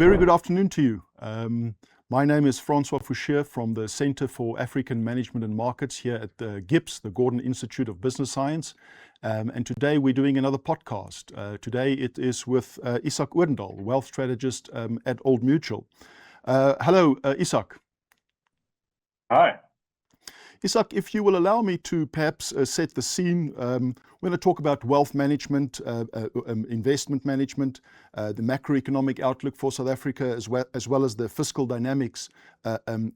very good afternoon to you. My name is Francois Foucher from the Center for African Management and Markets here at the GIBS, the Gordon Institute of Business Science. And today we're doing another podcast. Today it is with Isak Odendaal, wealth strategist at Old Mutual. Hello, Isak. Hi. Isak, if you will allow me to perhaps set the scene, we're going to talk about wealth management, investment management, the macroeconomic outlook for South Africa, as well as the fiscal dynamics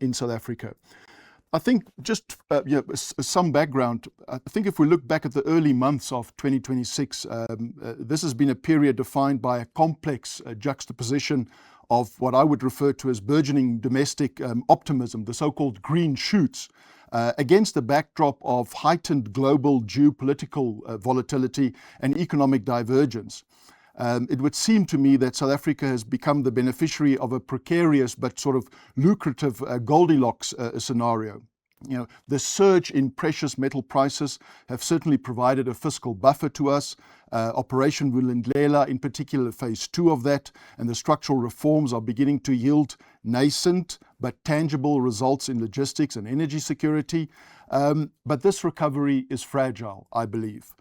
in South Africa. I think just some background. I think if we look back at the early months of 2026, this has been a period defined by a complex juxtaposition of what I would refer to as burgeoning domestic optimism, the so-called green shoots, against the backdrop of heightened global geopolitical volatility and economic divergence. It would seem to me that South Africa has become the beneficiary of a precarious but sort of lucrative Goldilocks scenario. You know, the surge in precious metal prices have certainly provided a fiscal buffer to us. Operation Vulindlela, in particular, phase 2 of that, and the structural reforms are beginning to yield nascent but tangible results in logistics and energy security. But this recovery is fragile, I believe.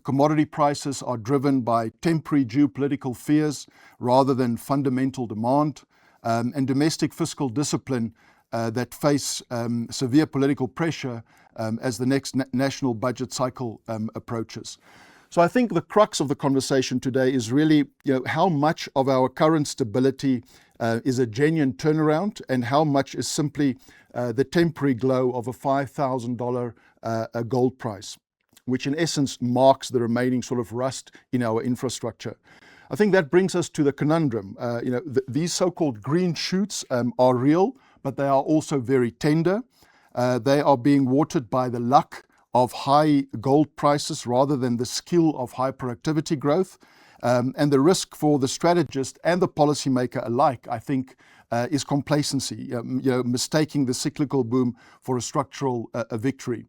Commodity prices are driven by temporary geopolitical fears rather than fundamental demand, and domestic fiscal discipline that face severe political pressure as the next national budget cycle approaches. So I think the crux of the conversation today is really, how much of our current stability is a genuine turnaround and how much is simply the temporary glow of a $5,000 gold price, which in essence marks the remaining sort of rust in our infrastructure. I think that brings us to the conundrum. These so-called green shoots are real, but they are also very tender. They are being watered by the luck of high gold prices rather than the skill of high productivity growth. And the risk for the strategist and the policymaker alike, I think, is complacency, mistaking the cyclical boom for a structural victory.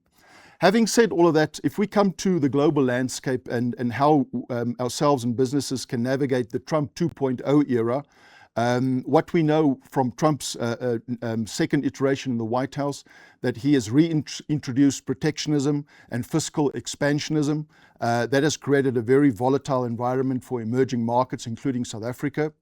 Having said all of that, if we come to the global landscape and how ourselves and businesses can navigate the Trump 2.0 era, what we know from Trump's second iteration in the White House, that he has reintroduced protectionism and fiscal expansionism. That has created a very volatile environment for emerging markets, including South Africa.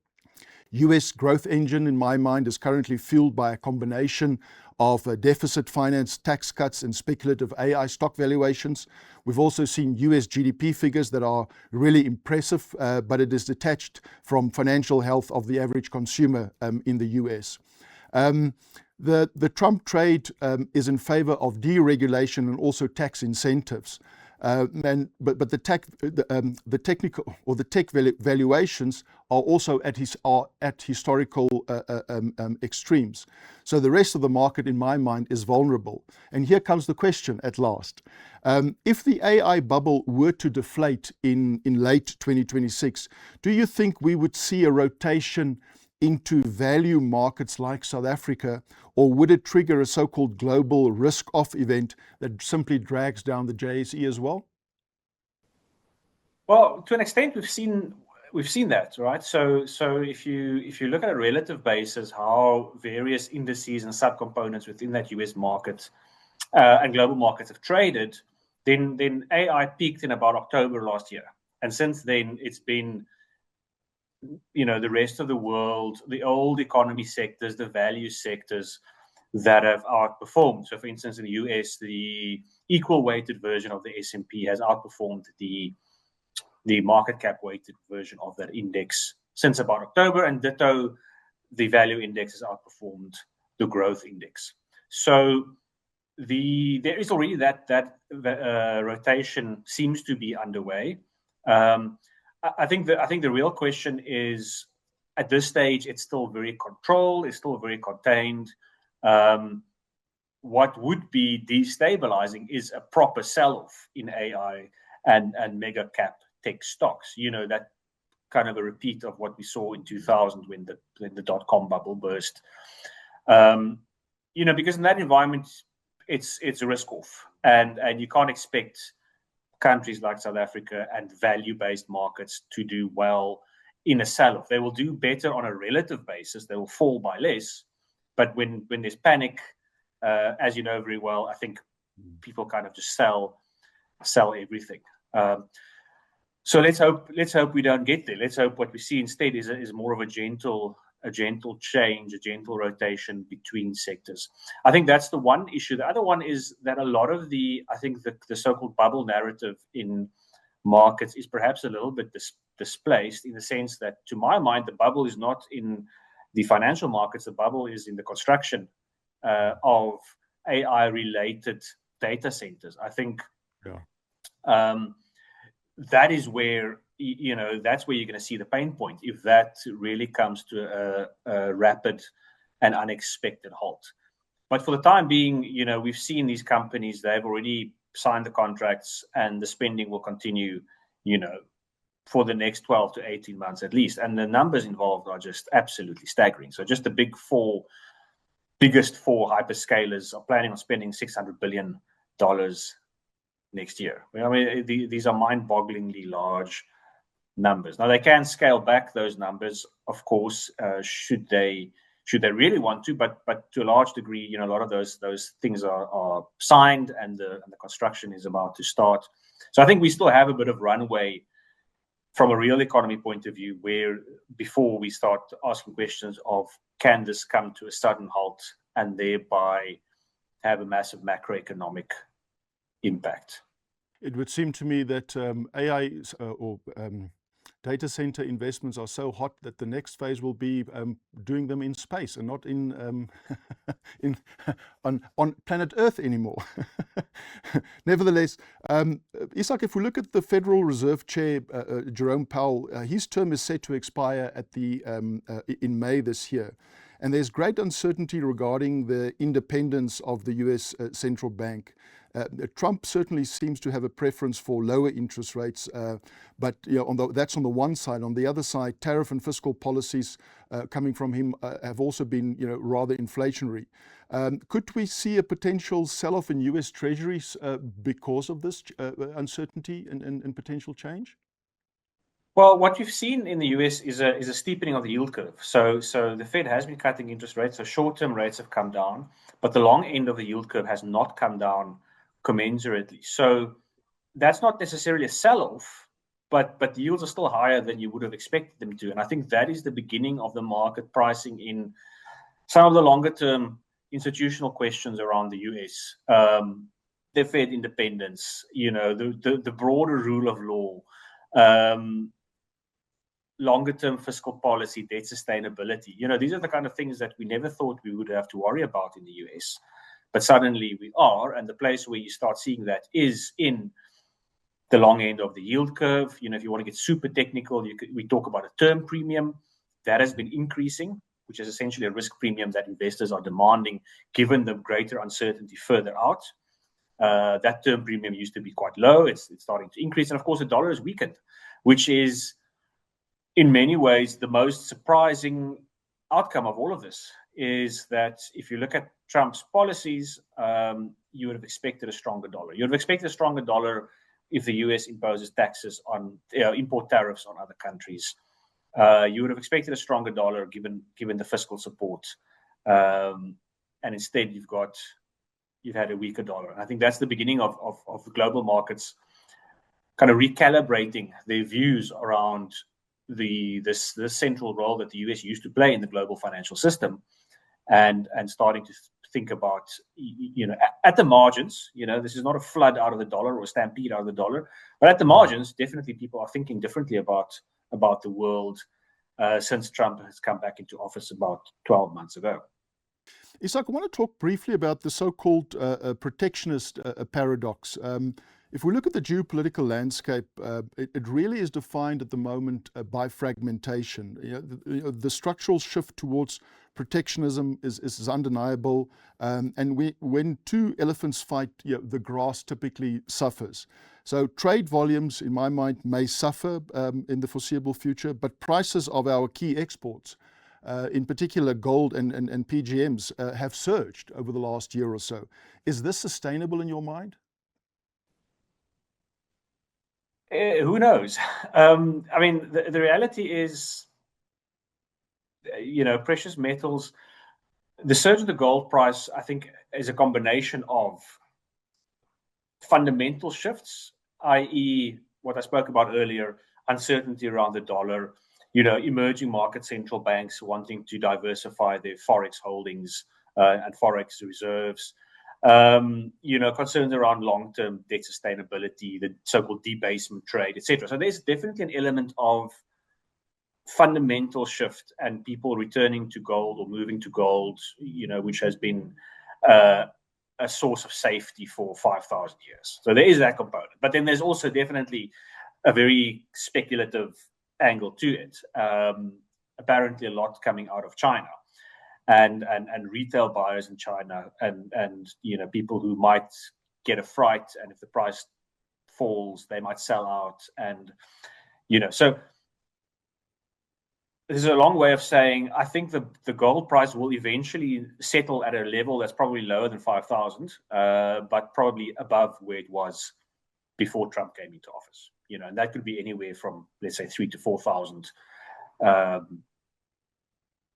US growth engine, in my mind, is currently fueled by a combination of deficit finance, tax cuts, and speculative AI stock valuations. We've also seen US GDP figures that are really impressive, but it is detached from financial health of the average consumer in the US. The Trump trade is in favor of deregulation and also tax incentives. But the technical or the tech valuations are also at historical extremes. So the rest of the market, in my mind, is vulnerable. And here comes the question at last. If the AI bubble were to deflate in late 2026, do you think we would see a rotation into value markets like South Africa, or would it trigger a so-called global risk-off event that simply drags down the JSE as well? Well, to an extent, we've seen that, right? So if you look at a relative basis, how various indices and subcomponents within that US market and global markets have traded, then AI peaked in about October last year, and since then it's been the rest of the world, the old economy sectors, the value sectors that have outperformed. So, for instance, in the US, the equal weighted version of the S&P has outperformed the market cap weighted version of that index since about October, and ditto, the value index has outperformed the growth index. So there is already that rotation seems to be underway. I think the real question is, at this stage, it's still very controlled, it's still very contained. What would be destabilizing is a proper sell-off in AI and mega cap tech stocks. That kind of a repeat of what we saw in 2000 when the dot-com bubble burst. Because in that environment, it's a risk-off, and you can't expect countries like South Africa and value-based markets to do well in a sell-off. They will do better on a relative basis. They will fall by less. But when there's panic, as you know very well, I think people kind of just sell everything. So let's hope we don't get there. Let's hope what we see instead is more of a gentle change, a gentle rotation between sectors. I think that's the one issue. The other one is that a lot of the so-called bubble narrative in markets is perhaps a little bit displaced, in the sense that, to my mind, the bubble is not in the financial markets. The bubble is in the construction of AI-related data centers. I think that is where, that's where you're going to see the pain point if that really comes to a rapid and unexpected halt. But for the time being, we've seen these companies, they've already signed the contracts, and the spending will continue, for the next 12 to 18 months at least. And the numbers involved are just absolutely staggering. So just the biggest four hyperscalers are planning on spending $600 billion next year. I mean, these are mind-bogglingly large numbers. Now, they can scale back those numbers, of course, should they really want to, but to a large degree, a lot of those things are signed, and the construction is about to start. So I think we still have a bit of runway from a real economy point of view, where before we start asking questions of, can this come to a sudden halt and thereby have a massive macroeconomic impact? It would seem to me that AI or data center investments are so hot that the next phase will be doing them in space and not in on planet Earth anymore. Nevertheless, Isak, if we look at the Federal Reserve Chair, Jerome Powell, his term is set to expire at in May this year. And there's great uncertainty regarding the independence of the US central bank. Trump certainly seems to have a preference for lower interest rates, but that's on the one side. On the other side, tariff and fiscal policies coming from him have also been rather inflationary. Could we see a potential sell-off in US treasuries because of this uncertainty and potential change? Well, what you've seen in the US is a steepening of the yield curve. So the Fed has been cutting interest rates, so short-term rates have come down, but the long end of the yield curve has not come down commensurately. So that's not necessarily a sell-off, but the yields are still higher than you would have expected them to. And I think that is the beginning of the market pricing in some of the longer-term institutional questions around the US. The Fed independence, the broader rule of law, longer-term fiscal policy, debt sustainability. These are the kind of things that we never thought we would have to worry about in the US. But suddenly we are, and the place where you start seeing that is in the long end of the yield curve. If you want to get super technical, we talk about a term premium. That has been increasing, which is essentially a risk premium that investors are demanding given the greater uncertainty further out. That term premium used to be quite low. It's starting to increase. And of course, the dollar is weakened, which is in many ways the most surprising outcome of all of this, is that if you look at Trump's policies, you would have expected a stronger dollar. You would have expected a stronger dollar if the US imposes taxes on import tariffs on other countries. You would have expected a stronger dollar given the fiscal support. And instead, you've had a weaker dollar. And I think that's the beginning of global markets kind of recalibrating their views around this central role that the US used to play in the global financial system, and starting to think about, at the margins, this is not a flood out of the dollar or a stampede out of the dollar, but at the margins, definitely people are thinking differently about the world since Trump has come back into office about 12 months ago. Isak, I want to talk briefly about the so-called protectionist paradox. If we look at the geopolitical landscape, it really is defined at the moment by fragmentation. The structural shift towards protectionism is undeniable, and when two elephants fight, the grass typically suffers. So trade volumes, in my mind, may suffer in the foreseeable future, but prices of our key exports, in particular gold and PGMs, have surged over the last year or so. Is this sustainable in your mind? Who knows? I mean, the reality is, precious metals, the surge of the gold price, I think, is a combination of fundamental shifts, i.e., what I spoke about earlier, uncertainty around the dollar, emerging market central banks wanting to diversify their forex holdings and forex reserves, concerns around long-term debt sustainability, the so-called debasement trade, etc. So there's definitely an element of fundamental shift and people returning to gold or moving to gold, which has been a source of safety for 5,000 years. So there is that component. But then there's also definitely a very speculative angle to it. Apparently a lot coming out of China and retail buyers in China and people who might get a fright, and if the price falls, they might sell out. And, so this is a long way of saying I think the gold price will eventually settle at a level that's probably lower than 5,000, but probably above where it was before Trump came into office. And that could be anywhere from, let's say, $3,000 to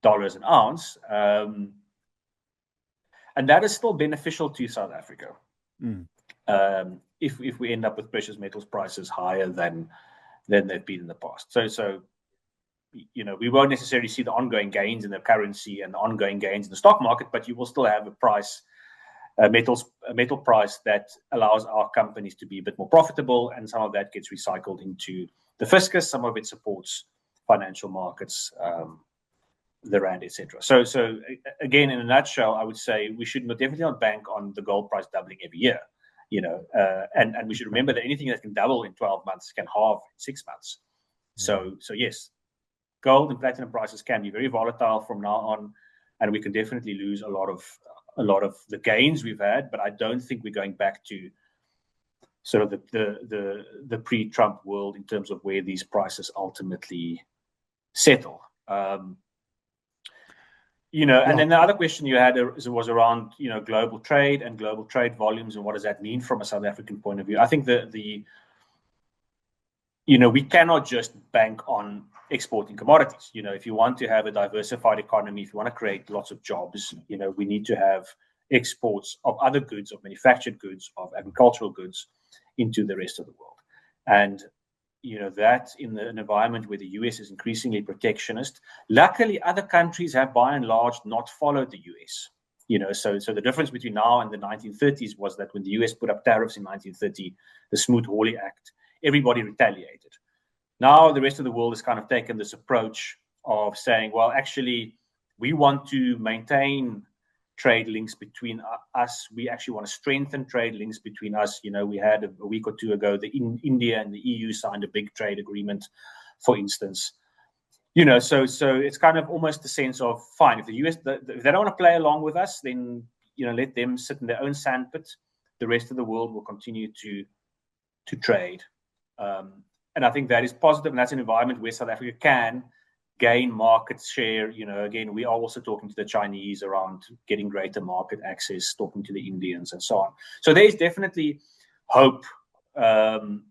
$4,000 an ounce, and that is still beneficial to South Africa. If we end up with precious metals prices higher than they've been in the past. So we won't necessarily see the ongoing gains in the currency and the ongoing gains in the stock market, but you will still have a metal price that allows our companies to be a bit more profitable, and some of that gets recycled into the fiscus, some of it supports financial markets, the rand, etc. So again, in a nutshell, I would say we should definitely not bank on the gold price doubling every year, and we should remember that anything that can double in 12 months can halve in 6 months. So yes, gold and platinum prices can be very volatile from now on, and we can definitely lose a lot of the gains we've had. But I don't think we're going back to sort of the pre-Trump world in terms of where these prices ultimately settle. And then the other question you had was around global trade and global trade volumes and what does that mean from a South African point of view. I think we cannot just bank on exporting commodities. If you want to have a diversified economy, if you want to create lots of jobs, we need to have exports of other goods, of manufactured goods, of agricultural goods into the rest of the world. And, that in an environment where the US is increasingly protectionist, luckily other countries have by and large not followed the US. So the difference between now and the 1930s was that when the US put up tariffs in 1930, the Smoot-Hawley Act, everybody retaliated. Now the rest of the world has kind of taken this approach of saying, well, actually, we want to maintain trade links between us. We actually want to strengthen trade links between us. We had a week or two ago, India and the EU signed a big trade agreement, for instance. So it's kind of almost the sense of, fine, if the US, if they don't want to play along with us, then, let them sit in their own sandpit. The rest of the world will continue to trade. And I think that is positive, and that's an environment where South Africa can gain market share. Again, we are also talking to the Chinese around getting greater market access, talking to the Indians and so on. So there is definitely hope, and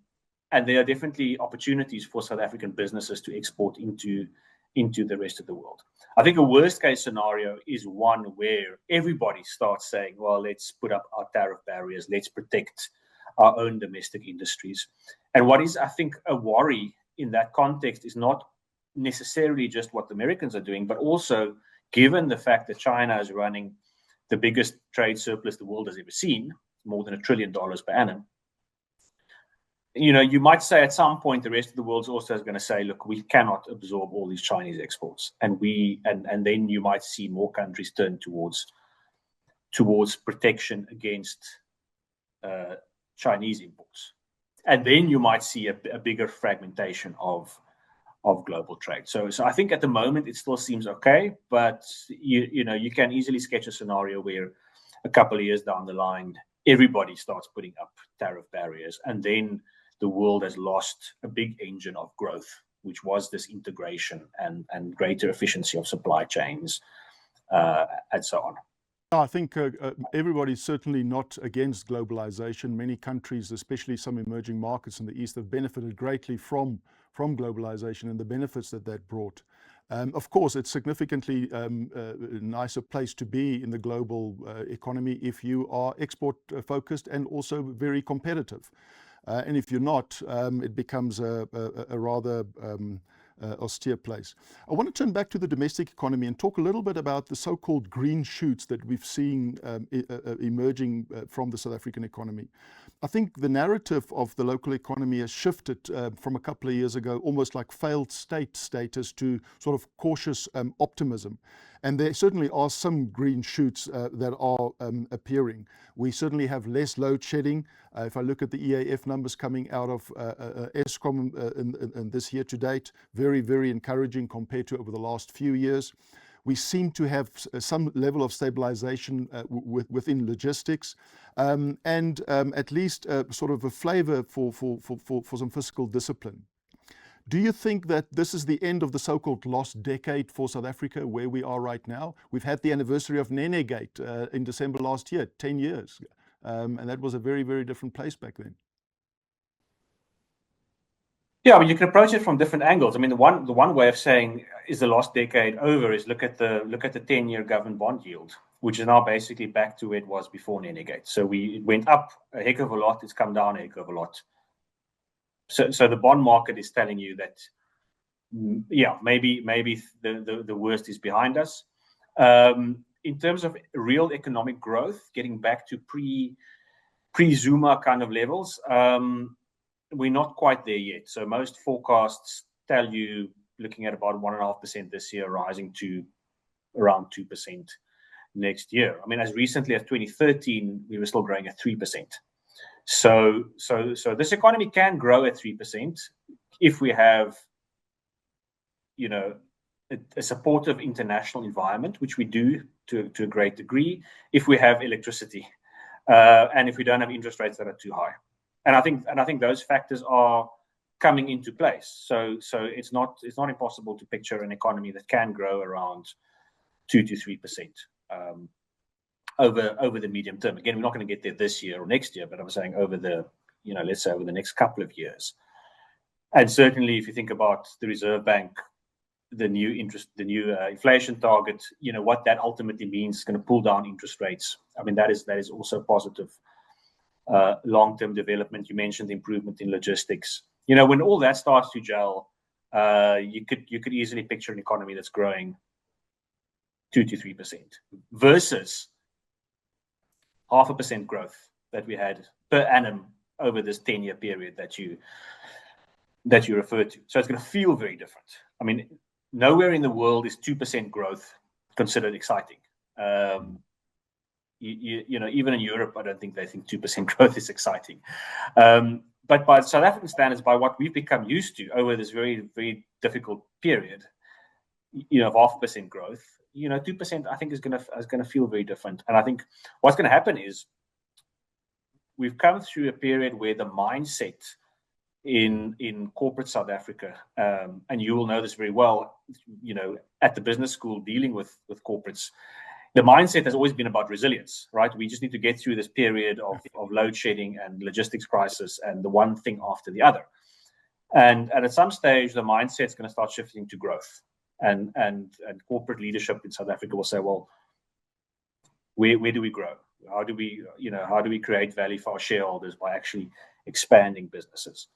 there are definitely opportunities for South African businesses to export into the rest of the world. I think a worst case scenario is one where everybody starts saying, well, let's put up our tariff barriers, let's protect our own domestic industries. And what is, I think, a worry in that context is not necessarily just what the Americans are doing, but also given the fact that China is running the biggest trade surplus the world has ever seen, more than $1 trillion per annum. You might say at some point the rest of the world also is going to say, look, we cannot absorb all these Chinese exports, and then you might see more countries turn towards protection against Chinese imports. And then you might see a bigger fragmentation of global trade. So I think at the moment it still seems okay, but you can easily sketch a scenario where a couple of years down the line, everybody starts putting up tariff barriers, and then the world has lost a big engine of growth, which was this integration and greater efficiency of supply chains, and so on. I think everybody's certainly not against globalization. Many countries, especially some emerging markets in the East, have benefited greatly from globalization and the benefits that brought. Of course, it's significantly a nicer place to be in the global economy if you are export focused and also very competitive. And if you're not, it becomes a rather austere place. I want to turn back to the domestic economy and talk a little bit about the so-called green shoots that we've seen emerging from the South African economy. I think the narrative of the local economy has shifted from a couple of years ago, almost like failed state status, to sort of cautious optimism. And there certainly are some green shoots that are appearing. We certainly have less load shedding. If I look at the EAF numbers coming out of Eskom in this year to date, very, very encouraging compared to over the last few years. We seem to have some level of stabilization within logistics and at least sort of a flavor for some fiscal discipline. Do you think that this is the end of the so-called lost decade for South Africa, where we are right now? We've had the anniversary of Nenegate in December last year, 10 years. And that was a very, very different place back then. Yeah, I mean, you can approach it from different angles. I mean, the one way of saying is the lost decade over is look at the 10-year government bond yield, which is now basically back to where it was before Nenegate. So it went up a heck of a lot. It's come down a heck of a lot. So the bond market is telling you that, yeah, maybe the worst is behind us. In terms of real economic growth, getting back to pre-Zuma kind of levels, we're not quite there yet. So most forecasts tell you looking at about 1.5% this year, rising to around 2% next year. I mean, as recently as 2013, we were still growing at 3%. So this economy can grow at 3% if we have, a supportive international environment, which we do to a great degree, if we have electricity, and if we don't have interest rates that are too high. And I think those factors are coming into place. So it's not impossible to picture an economy that can grow around 2 to 3%. Over the medium term. Again, we're not going to get there this year or next year, but I'm saying over the, let's say over the next couple of years. And certainly, if you think about the Reserve Bank, the new inflation target, what that ultimately means is going to pull down interest rates. I mean, that is also positive long-term development. You mentioned improvement in logistics. When all that starts to gel, you could easily picture an economy that's growing 2 to 3% versus 0.5% growth that we had per annum over this 10-year period that you referred to. So it's going to feel very different. I mean, nowhere in the world is 2% growth considered exciting. Even in Europe, I don't think they think 2% growth is exciting. But by South African standards, by what we've become used to over this very, very difficult period, of 0.5% growth, 2% I think is going to feel very different. And I think what's going to happen is we've come through a period where the mindset in corporate South Africa, and you will know this very well, at the business school dealing with corporates, the mindset has always been about resilience, right? We just need to get through this period of load shedding and logistics crisis and the one thing after the other. And at some stage, the mindset's going to start shifting to growth. And corporate leadership in South Africa will say, well, where do we grow? How do we create value for our shareholders by actually expanding businesses?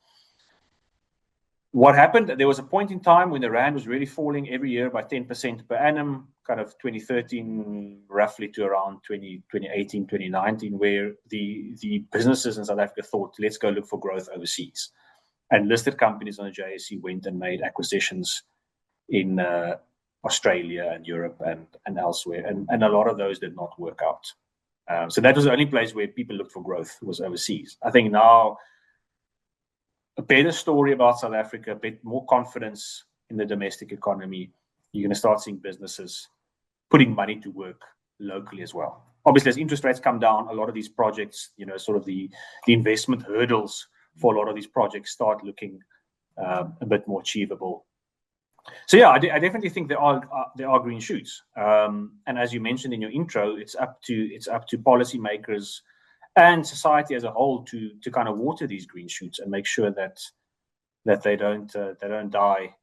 What happened? There was a point in time when the rand was really falling every year by 10% per annum, kind of 2013, roughly to around 2018, 2019, where the businesses in South Africa thought, let's go look for growth overseas. And listed companies on the JSE went and made acquisitions in Australia and Europe and elsewhere. And a lot of those did not work out. So that was the only place where people looked for growth, was overseas. I think now a better story about South Africa, a bit more confidence in the domestic economy. You're going to start seeing businesses putting money to work locally as well. Obviously, as interest rates come down, a lot of these projects, sort of the investment hurdles for a lot of these projects start looking a bit more achievable So yeah, I definitely think there are green shoots, and as you mentioned in your intro, it's up to policymakers and society as a whole to kind of water these green shoots and make sure that they don't die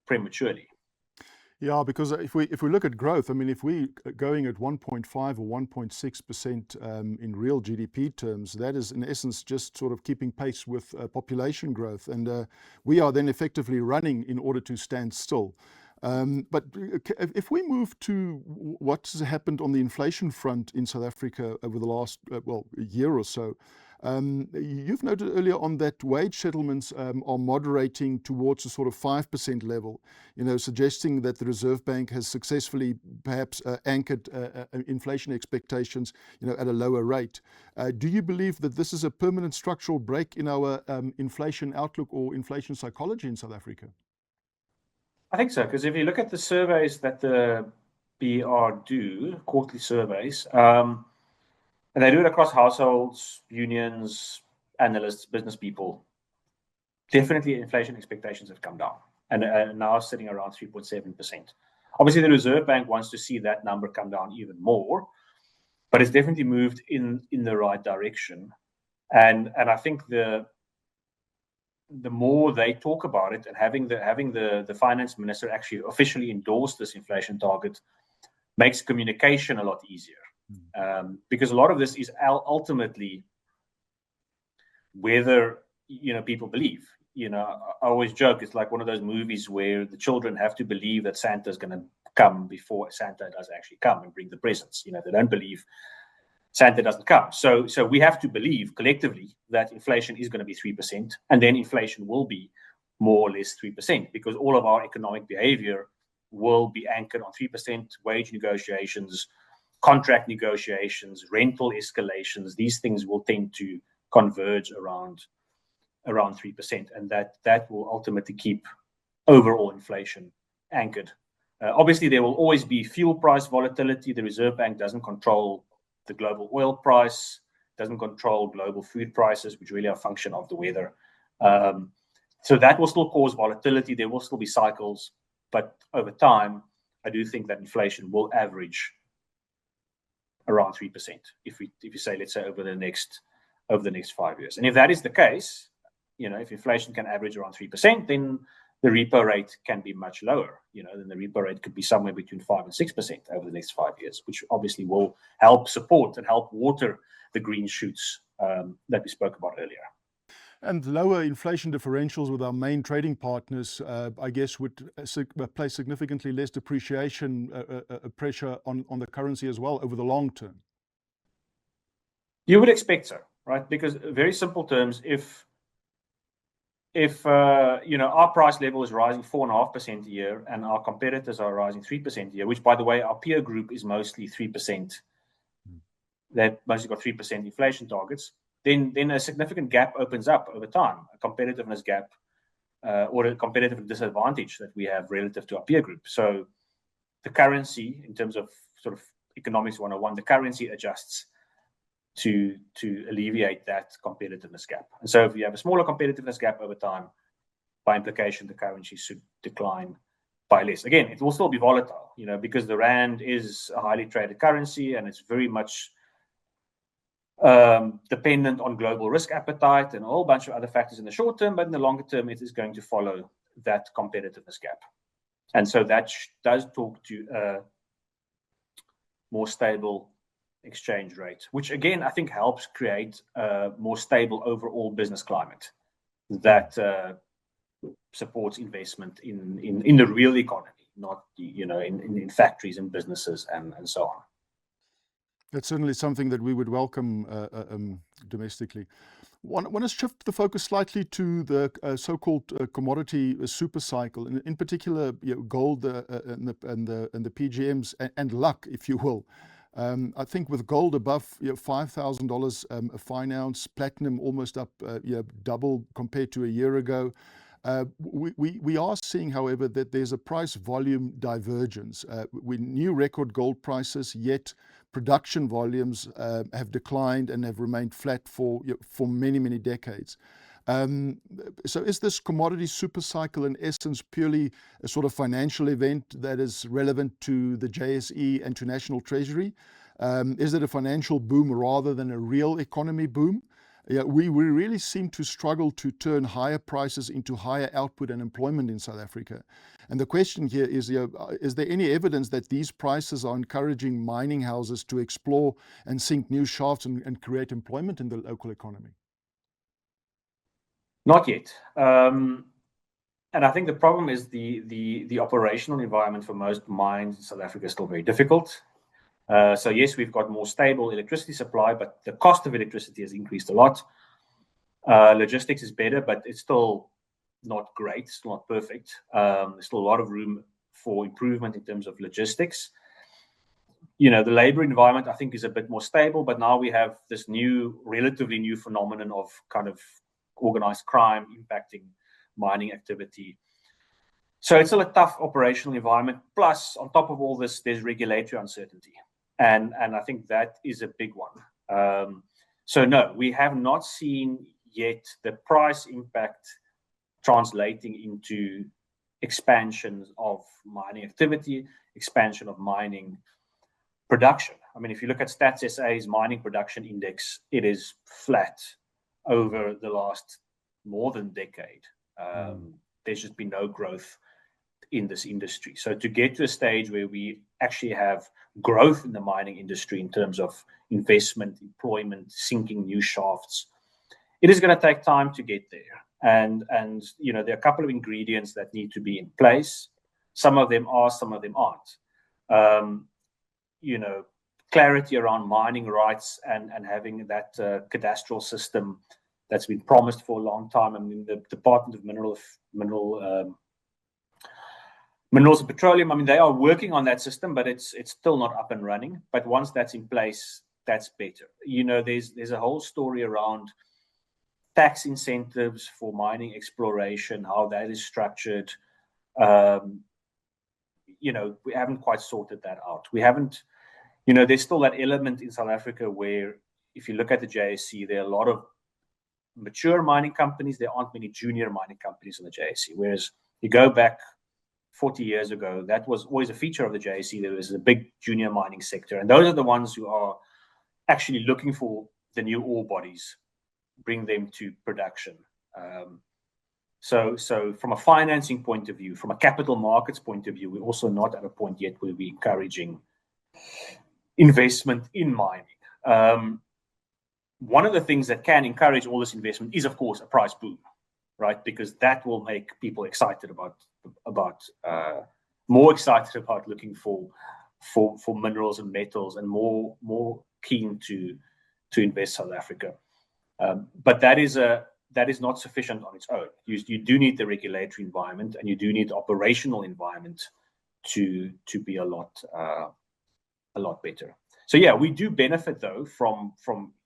prematurely. Yeah, because if we look at growth, I mean, if we going at 1.5 or 1.6% in real GDP terms, that is in essence just sort of keeping pace with population growth, and we are then effectively running in order to stand still. But if we move to what's happened on the inflation front in South Africa over the last year or so. You've noted earlier on that wage settlements are moderating towards a sort of 5% level, suggesting that the Reserve Bank has successfully perhaps anchored inflation expectations, at a lower rate. Do you believe that this is a permanent structural break in our inflation outlook or inflation psychology in South Africa? I think so, because if you look at the surveys that the BR do, quarterly surveys, and they do it across households, unions, analysts, business people. Definitely, inflation expectations have come down and now sitting around 3.7%. Obviously, the Reserve Bank wants to see that number come down even more, but it's definitely moved in the right direction. And I think the more they talk about it, and having the finance minister actually officially endorse this inflation target makes communication a lot easier. Because a lot of this is ultimately whether people believe. I always joke it's like one of those movies where the children have to believe that Santa's going to come before Santa does actually come and bring the presents. They don't believe Santa doesn't come. So we have to believe collectively that inflation is going to be 3%, and then inflation will be more or less 3%, because all of our economic behavior will be anchored on 3% wage negotiations, contract negotiations, rental escalations. These things will tend to converge around 3%, and that will ultimately keep overall inflation anchored. Obviously, there will always be fuel price volatility. The Reserve Bank doesn't control the global oil price, doesn't control global food prices, which really are a function of the weather. So that will still cause volatility. There will still be cycles, but over time, I do think that inflation will average around 3%. If you say, let's say, over the next 5 years, and if that is the case, if inflation can average around 3%, then the repo rate can be much lower. Then the repo rate could be somewhere between 5 and 6% over the next 5 years, which obviously will help support and help water the green shoots that we spoke about earlier. And lower inflation differentials with our main trading partners, I guess, would place significantly less depreciation pressure on the currency as well over the long term. You would expect so, right? Because very simple terms, if our price level is rising 4.5% a year and our competitors are rising 3% a year, which, by the way, our peer group is mostly 3%, that mostly got 3% inflation targets, then a significant gap opens up over time, a competitiveness gap or a competitive disadvantage that we have relative to our peer group. So the currency, in terms of sort of economics 101, the currency adjusts to alleviate that competitiveness gap. And so if you have a smaller competitiveness gap over time, by implication, the currency should decline by less. Again, it will still be volatile, because the rand is a highly traded currency and it's very much dependent on global risk appetite and a whole bunch of other factors in the short term, but in the longer term, it is going to follow that competitiveness gap. And so that does talk to a more stable exchange rate, which again, I think helps create a more stable overall business climate that supports investment in the real economy, not in factories and businesses and so on. That's certainly something that we would welcome domestically. Want to shift the focus slightly to the so-called commodity super cycle, in particular, gold and the PGMs and luck, if you will. I think with gold above $5,000 a fine ounce, platinum almost up double compared to a year ago. We are seeing, however, that there's a price volume divergence. We new record gold prices, yet production volumes have declined and have remained flat for many decades. So is this commodity super cycle in essence purely a sort of financial event that is relevant to the JSE and to National Treasury? Is it a financial boom rather than a real economy boom? Yeah, we really seem to struggle to turn higher prices into higher output and employment in South Africa. And the question here is there any evidence that these prices are encouraging mining houses to explore and sink new shafts and create employment in the local economy? Not yet. And I think the problem is the operational environment for most mines in South Africa is still very difficult. So yes, we've got more stable electricity supply, but the cost of electricity has increased a lot. Logistics is better, but it's still not great. It's still not perfect. There's still a lot of room for improvement in terms of logistics. The labor environment, I think, is a bit more stable, but now we have this relatively new phenomenon of kind of organized crime impacting mining activity. So it's still a tough operational environment. Plus, on top of all this, there's regulatory uncertainty. And I think that is a big one. So no, we have not seen yet the price impact translating into expansions of mining activity, expansion of mining production. I mean, if you look at Stats SA's mining production index, it is flat over the last more than decade. There's just been no growth in this industry. So to get to a stage where we actually have growth in the mining industry in terms of investment, employment, sinking new shafts, it is going to take time to get there. And there are a couple of ingredients that need to be in place. Some of them are, some of them aren't. Clarity around mining rights and having that cadastral system that's been promised for a long time. I mean, the Department of Minerals and Petroleum, I mean, they are working on that system, but it's still not up and running. But once that's in place, that's better. There's a whole story around tax incentives for mining exploration, how that is structured. We haven't quite sorted that out. We haven't, there's still that element in South Africa where if you look at the JSE, there are a lot of mature mining companies. There aren't many junior mining companies in the JSE. Whereas you go back 40 years ago, that was always a feature of the JSE. There was a big junior mining sector. And those are the ones who are actually looking for the new ore bodies, bring them to production. So from a financing point of view, from a capital markets point of view, we're also not at a point yet where we're encouraging investment in mining. One of the things that can encourage all this investment is, of course, a price boom, right? Because that will make people excited more excited about looking for minerals and metals, and more keen to invest South Africa. But that is not sufficient on its own. You do need the regulatory environment, and you do need the operational environment to be a lot better. So yeah, we do benefit though from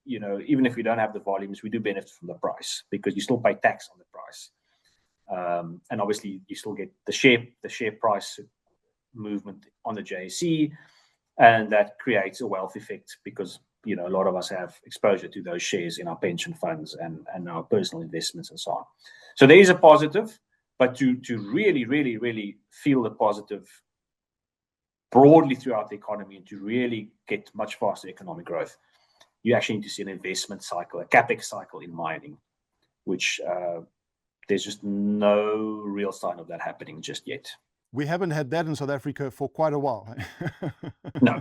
even if we don't have the volumes, we do benefit from the price, because you still pay tax on the price, and obviously you still get the share price movement on the JSE, and that creates a wealth effect because a lot of us have exposure to those shares in our pension funds and our personal investments and so on. So there is a positive, but to really, really, really feel the positive broadly throughout the economy and to really get much faster economic growth, you actually need to see an investment cycle, a capex cycle in mining, which there's just no real sign of that happening just yet. We haven't had that in South Africa for quite a while. No,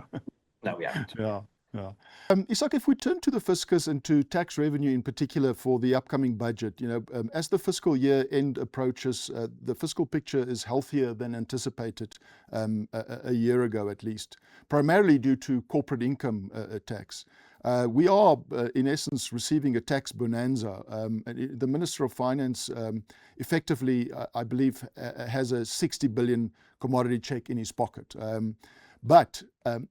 we haven't. Yeah. Isak, if we turn to the fiscus and to tax revenue in particular for the upcoming budget, as the fiscal year end approaches, the fiscal picture is healthier than anticipated a year ago at least, primarily due to corporate income tax. We are, in essence, receiving a tax bonanza. The Minister of Finance effectively, I believe, has a 60 billion commodity check in his pocket. But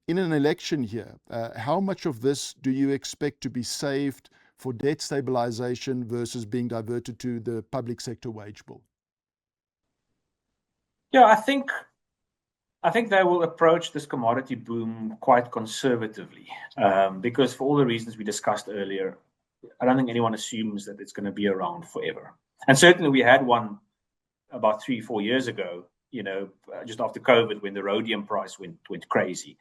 in an election here, how much of this do you expect to be saved for debt stabilization versus being diverted to the public sector wage bill? Yeah, I think they will approach this commodity boom quite conservatively, because for all the reasons we discussed earlier, I don't think anyone assumes that it's going to be around forever. And certainly we had one about 3-4 years ago, just after COVID, when the rhodium price went crazy,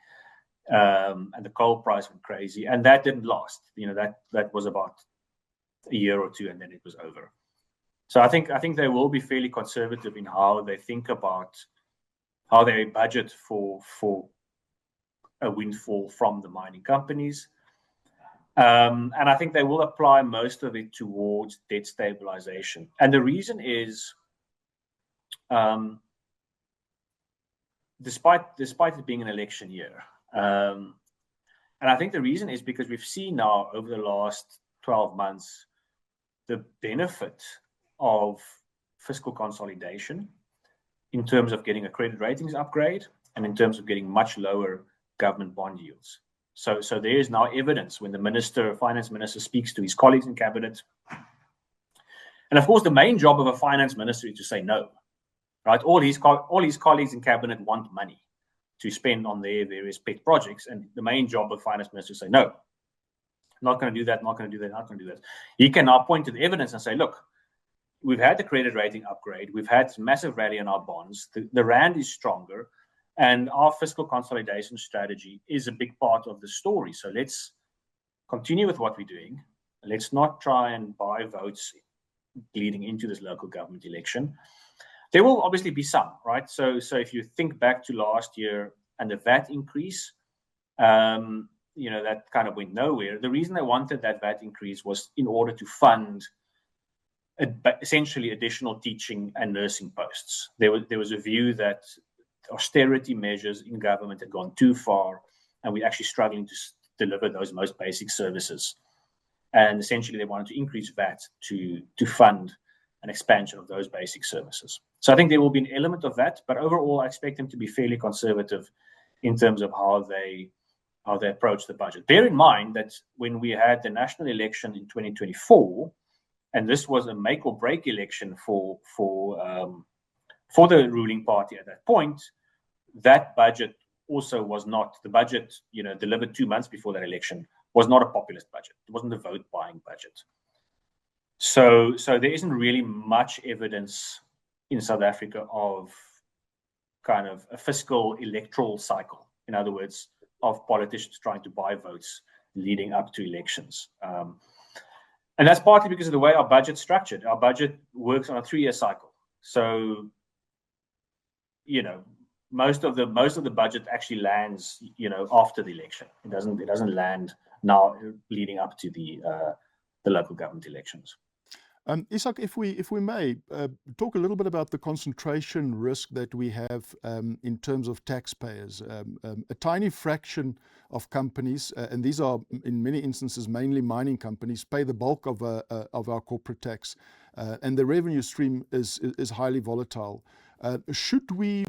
and the coal price went crazy, and that didn't last. That was about a year or two, and then it was over. So I think they will be fairly conservative in how they think about how they budget for a windfall from the mining companies. And I think they will apply most of it towards debt stabilization. And the reason is, despite it being an election year, and I think the reason is because we've seen now over the last 12 months the benefit of fiscal consolidation in terms of getting a credit ratings upgrade and in terms of getting much lower government bond yields. So there is now evidence when the finance minister speaks to his colleagues in cabinet. And of course, the main job of a finance minister is to say no, right? All his colleagues in cabinet want money to spend on their various pet projects. And the main job of finance minister is to say, no, not going to do that, not going to do that, not going to do that. He can now point to the evidence and say, look, we've had the credit rating upgrade. We've had massive rally in our bonds. The rand is stronger. And our fiscal consolidation strategy is a big part of the story. So let's continue with what we're doing. Let's not try and buy votes leading into this local government election. There will obviously be some, right? So if you think back to last year and the VAT increase, that kind of went nowhere. The reason they wanted that VAT increase was in order to fund essentially additional teaching and nursing posts. There was a view that austerity measures in government had gone too far, and we're actually struggling to deliver those most basic services. And essentially, they wanted to increase VAT to fund an expansion of those basic services. So I think there will be an element of that, but overall, I expect them to be fairly conservative in terms of how they approach the budget. Bear in mind that when we had the national election in 2024, and this was a make or break election for the ruling party at that point, that budget also was not, the budget, delivered 2 months before that election, was not a populist budget. It wasn't a vote buying budget. So there isn't really much evidence in South Africa of kind of a fiscal electoral cycle. In other words, of politicians trying to buy votes leading up to elections. And that's partly because of the way our budget's structured. Our budget works on a 3-year cycle. So, most of the budget actually lands, after the election. It doesn't land now leading up to the local government elections. Isak, if we may, talk a little bit about the concentration risk that we have in terms of taxpayers. A tiny fraction of companies, and these are in many instances mainly mining companies, pay the bulk of our corporate tax, and the revenue stream is highly volatile. Should we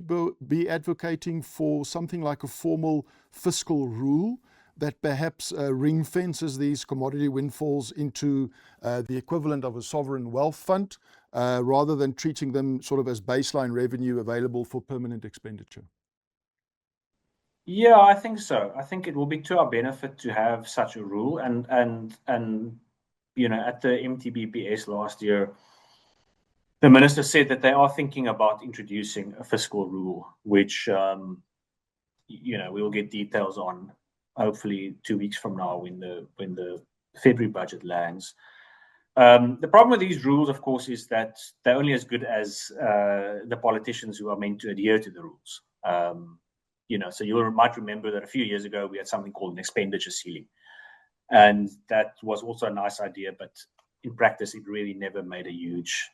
be advocating for something like a formal fiscal rule that perhaps ring fences these commodity windfalls into the equivalent of a sovereign wealth fund, rather than treating them sort of as baseline revenue available for permanent expenditure? Yeah, I think so. I think it will be to our benefit to have such a rule. And at the MTBPS last year, the minister said that they are thinking about introducing a fiscal rule, which we will get details on hopefully 2 weeks from now when the February budget lands. The problem with these rules, of course, is that they're only as good as the politicians who are meant to adhere to the rules. So you might remember that a few years ago we had something called an expenditure ceiling, and that was also a nice idea, but in practice it really never made a huge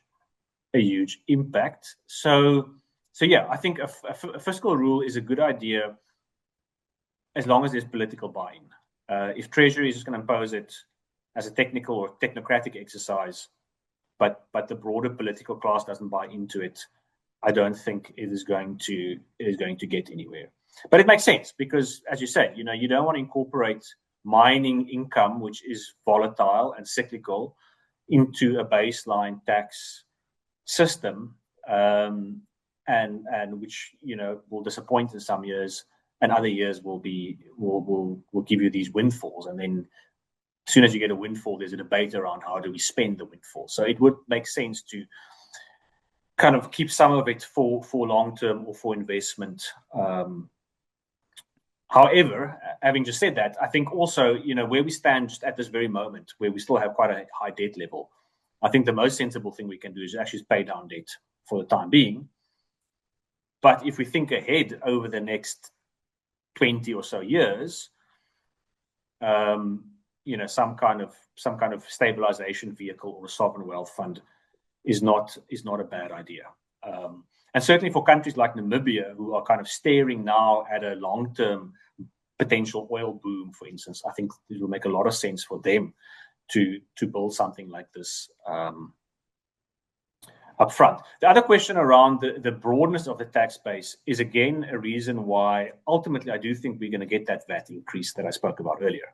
impact. So yeah, I think a fiscal rule is a good idea as long as there's political buy-in. If Treasury is just going to impose it as a technical or technocratic exercise, but the broader political class doesn't buy into it, I don't think it is going to get anywhere. But it makes sense because, as you say, you don't want to incorporate mining income, which is volatile and cyclical, into a baseline tax system, and which will disappoint in some years, and other years will give you these windfalls, and then as soon as you get a windfall, there's a debate around how do we spend the windfall. So it would make sense to kind of keep some of it for long-term or for investment. However, having just said that, I think also, where we stand just at this very moment, where we still have quite a high debt level, I think the most sensible thing we can do is actually pay down debt for the time being. But if we think ahead over the next 20 or so years, some kind of stabilization vehicle or a sovereign wealth fund is not a bad idea. And certainly for countries like Namibia, who are kind of staring now at a long-term potential oil boom, for instance, I think it will make a lot of sense for them to build something like this up front. The other question around the broadness of the tax base is, again, a reason why ultimately I do think we're going to get that VAT increase that I spoke about earlier.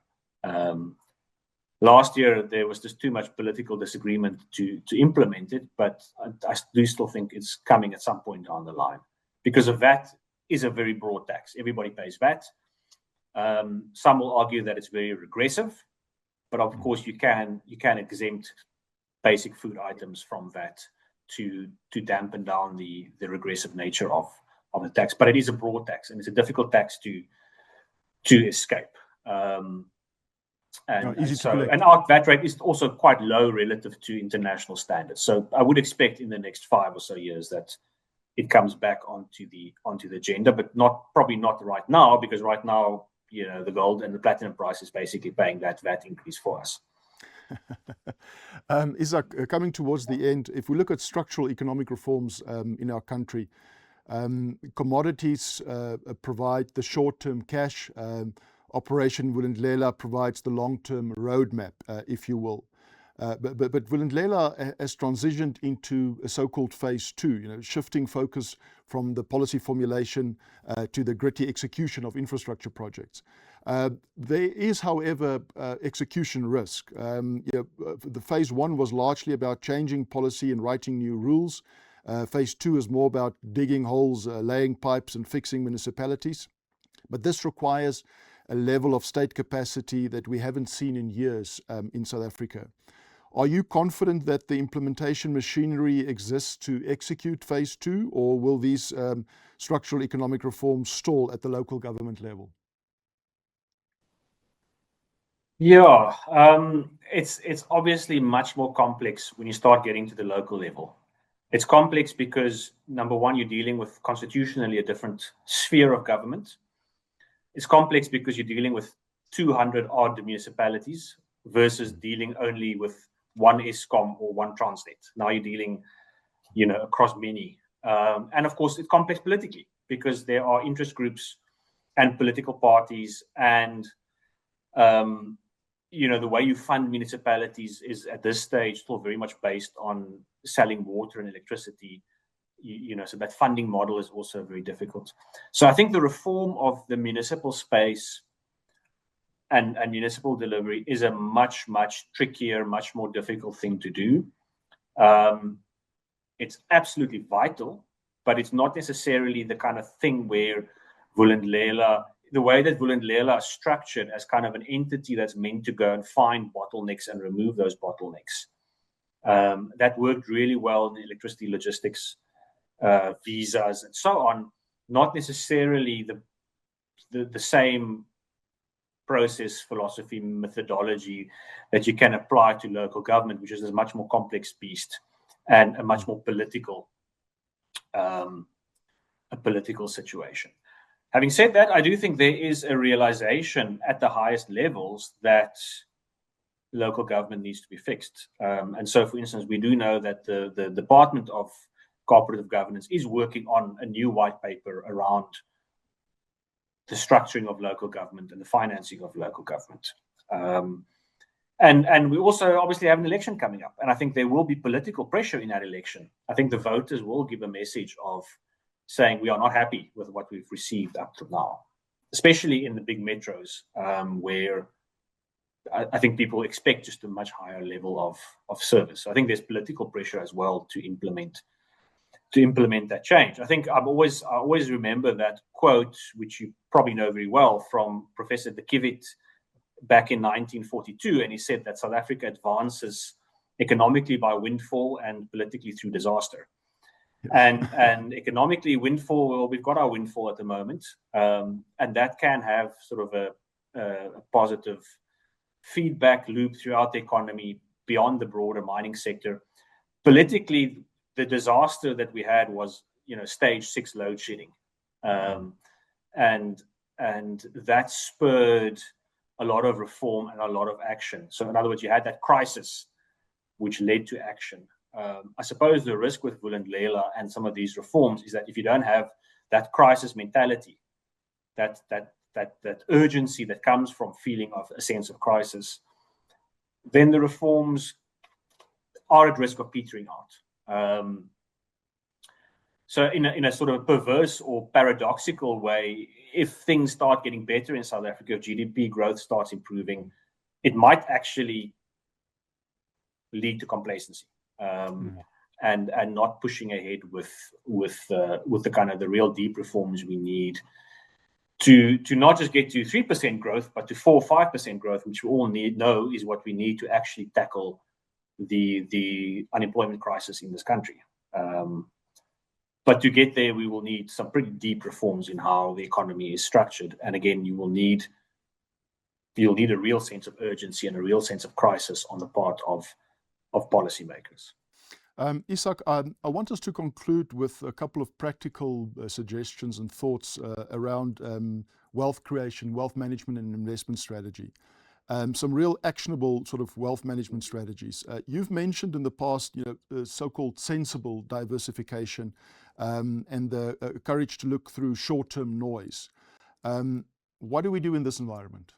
Last year, there was just too much political disagreement to implement it, but I do still think it's coming at some point down the line, because a VAT is a very broad tax. Everybody pays VAT. Some will argue that it's very regressive, but of course you can exempt basic food items from VAT to dampen down the regressive nature of the tax. But it is a broad tax, and it's a difficult tax to escape. And our VAT rate is also quite low relative to international standards. So I would expect in the next 5 or so years that it comes back onto the agenda, but probably not right now, because right now, the gold and the platinum price is basically paying that VAT increase for us. Isak, coming towards the end, if we look at structural economic reforms in our country, commodities provide the short-term cash. Operation Vulindlela provides the long-term roadmap, if you will. But Vulindlela has transitioned into a so-called phase 2, shifting focus from the policy formulation to the gritty execution of infrastructure projects. There is, however, execution risk. The phase 1 was largely about changing policy and writing new rules. Phase 2 is more about digging holes, laying pipes and fixing municipalities. But this requires a level of state capacity that we haven't seen in years in South Africa. Are you confident that the implementation machinery exists to execute phase 2, or will these structural economic reforms stall at the local government level? Yeah, it's obviously much more complex when you start getting to the local level. It's complex because, number one, you're dealing with constitutionally a different sphere of government. It's complex because you're dealing with 200 odd municipalities versus dealing only with one Eskom or one Transnet. Now you're dealing, across many. And of course, it's complex politically because there are interest groups and political parties, and the way you fund municipalities is at this stage still very much based on selling water and electricity. So that funding model is also very difficult. So I think the reform of the municipal space and municipal delivery is a much, much trickier, much more difficult thing to do. It's absolutely vital, but it's not necessarily the kind of thing where the way that Vulindlela is structured as kind of an entity that's meant to go and find bottlenecks and remove those bottlenecks. That worked really well in the electricity logistics, visas and so on, not necessarily the same process, philosophy, methodology that you can apply to local government, which is a much more complex beast and a much more political situation. Having said that, I do think there is a realization at the highest levels that local government needs to be fixed. And so, for instance, we do know that the Department of Cooperative Governance is working on a new white paper around the structuring of local government and the financing of local government. And we also obviously have an election coming up, and I think there will be political pressure in that election. I think the voters will give a message of saying we are not happy with what we've received up to now, especially in the big metros, where I think people expect just a much higher level of service. So I think there's political pressure as well to implement that change. I think I always remember that quote, which you probably know very well, from Professor de Kivit back in 1942, and he said that South Africa advances economically by windfall and politically through disaster. And economically, windfall, well, we've got our windfall at the moment, and that can have sort of a positive feedback loop throughout the economy beyond the broader mining sector. Politically, the disaster that we had was, stage 6 load shedding, and that spurred a lot of reform and a lot of action. So in other words, you had that crisis which led to action. I suppose the risk with Vulindlela and some of these reforms is that if you don't have that crisis mentality, that urgency that comes from feeling of a sense of crisis, then the reforms are at risk of petering out. So in a sort of perverse or paradoxical way, if things start getting better in South Africa, if GDP growth starts improving, it might actually lead to complacency. And not pushing ahead with the kind of the real deep reforms we need to not just get to 3% growth, but to 4 or 5% growth, which we all know is what we need to actually tackle the unemployment crisis in this country. But to get there, we will need some pretty deep reforms in how the economy is structured. And again, you'll need a real sense of urgency and a real sense of crisis on the part of policymakers. Isak, I want us to conclude with a couple of practical suggestions and thoughts around wealth creation, wealth management and investment strategy. Some real actionable sort of wealth management strategies. You've mentioned in the past, so-called sensible diversification and the courage to look through short-term noise. What do we do in this environment?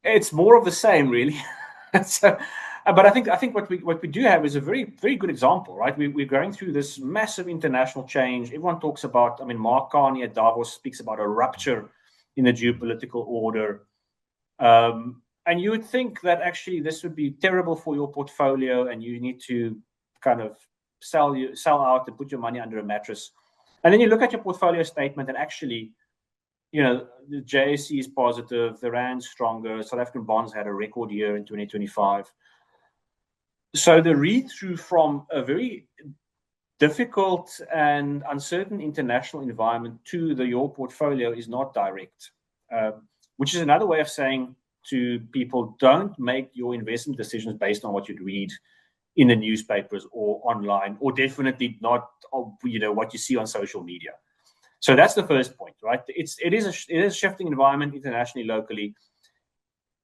It's more of the same, really. But I think what we do have is a very, very good example, right? We're going through this massive international change. Everyone talks about, Mark Carney at Davos speaks about a rupture in the geopolitical order. And you would think that actually this would be terrible for your portfolio and you need to kind of sell out and put your money under a mattress. And then you look at your portfolio statement and actually, the JSE is positive, the Rand's stronger, South African bonds had a record year in 2025. So the read-through from a very difficult and uncertain international environment to your portfolio is not direct, which is another way of saying to people, don't make your investment decisions based on what you'd read in the newspapers or online, or definitely not, what you see on social media. So that's the first point, right? It is a shifting environment internationally, locally,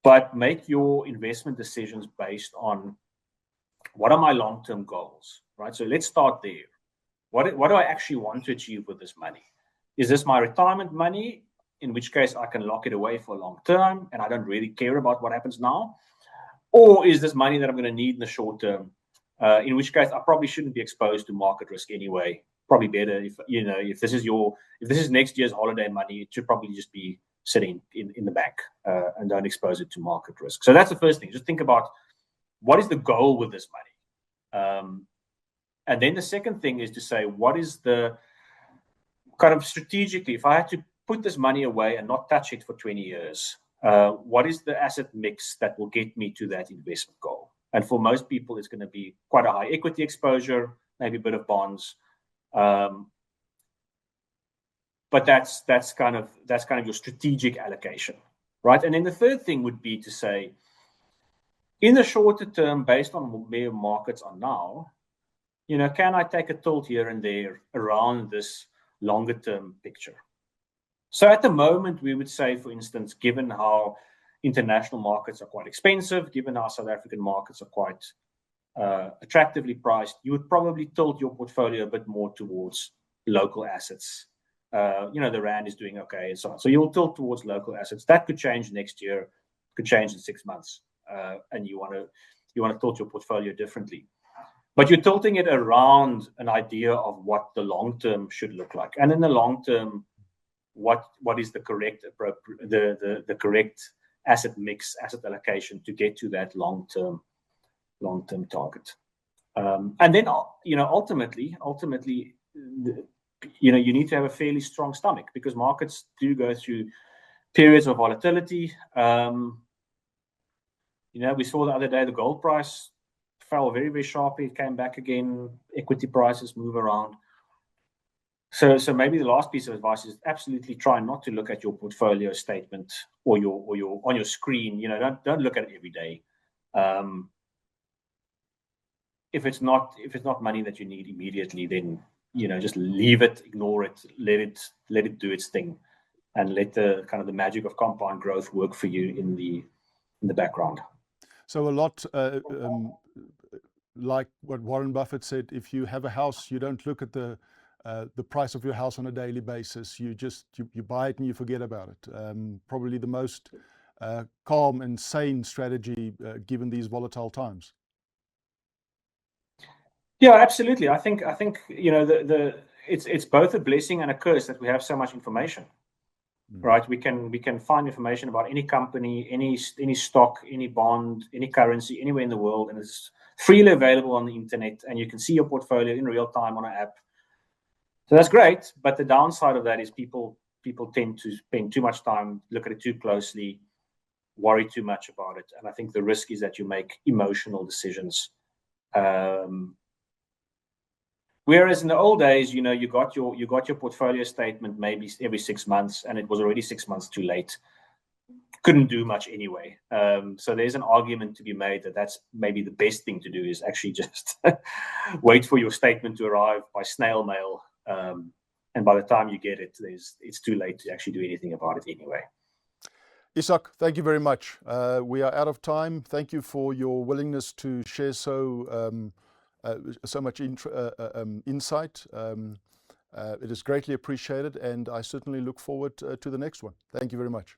but make your investment decisions based on what are my long-term goals, right? So let's start there. What do I actually want to achieve with this money? Is this my retirement money, in which case I can lock it away for long term and I don't really care about what happens now? Or is this money that I'm going to need in the short term, in which case I probably shouldn't be exposed to market risk anyway? Probably better if this is next year's holiday money, it should probably just be sitting in the bank and don't expose it to market risk. So that's the first thing. Just think about what is the goal with this money, and then the second thing is to say what is the kind of strategically, if I had to put this money away and not touch it for 20 years, what is the asset mix that will get me to that investment goal? And for most people, it's going to be quite a high equity exposure, maybe a bit of bonds. But that's kind of your strategic allocation, right? And then the third thing would be to say, in the shorter term, based on where markets are now, can I take a tilt here and there around this longer term picture? So at the moment, we would say, for instance, given how international markets are quite expensive, given how South African markets are quite attractively priced, you would probably tilt your portfolio a bit more towards local assets. The Rand is doing okay and so on. So you'll tilt towards local assets. That could change next year, could change in 6 months, and you want to tilt your portfolio differently. But you're tilting it around an idea of what the long term should look like, and in the long term, what is the correct the correct asset mix, asset allocation to get to that long term target. And then ultimately, you need to have a fairly strong stomach, because markets do go through periods of volatility. We saw the other day the gold price fell very, very sharply. It came back again. Equity prices move around. So maybe the last piece of advice is absolutely try not to look at your portfolio statement or your on your screen. Don't look at it every day. If it's not money that you need immediately, then just leave it, ignore it, let it do its thing, and let the kind of the magic of compound growth work for you in the background. So a lot like what Warren Buffett said: if you have a house, you don't look at the price of your house on a daily basis. You buy it and you forget about it. Probably the most calm and sane strategy given these volatile times. Yeah, absolutely. I think it's both a blessing and a curse that we have so much information. Right? We can find information about any company, any stock, any bond, any currency, anywhere in the world, and it's freely available on the internet, and you can see your portfolio in real time on an app. So that's great, but the downside of that is people tend to spend too much time, look at it too closely, worry too much about it, and I think the risk is that you make emotional decisions. Whereas in the old days, you got your portfolio statement maybe every 6 months, and it was already 6 months too late. Couldn't do much anyway. So there's an argument to be made that that's maybe the best thing to do is actually just wait for your statement to arrive by snail mail. And by the time you get it, it's too late to actually do anything about it anyway. Isak, thank you very much. We are out of time. Thank you for your willingness to share so much insight. It is greatly appreciated, and I certainly look forward to the next one. Thank you very much.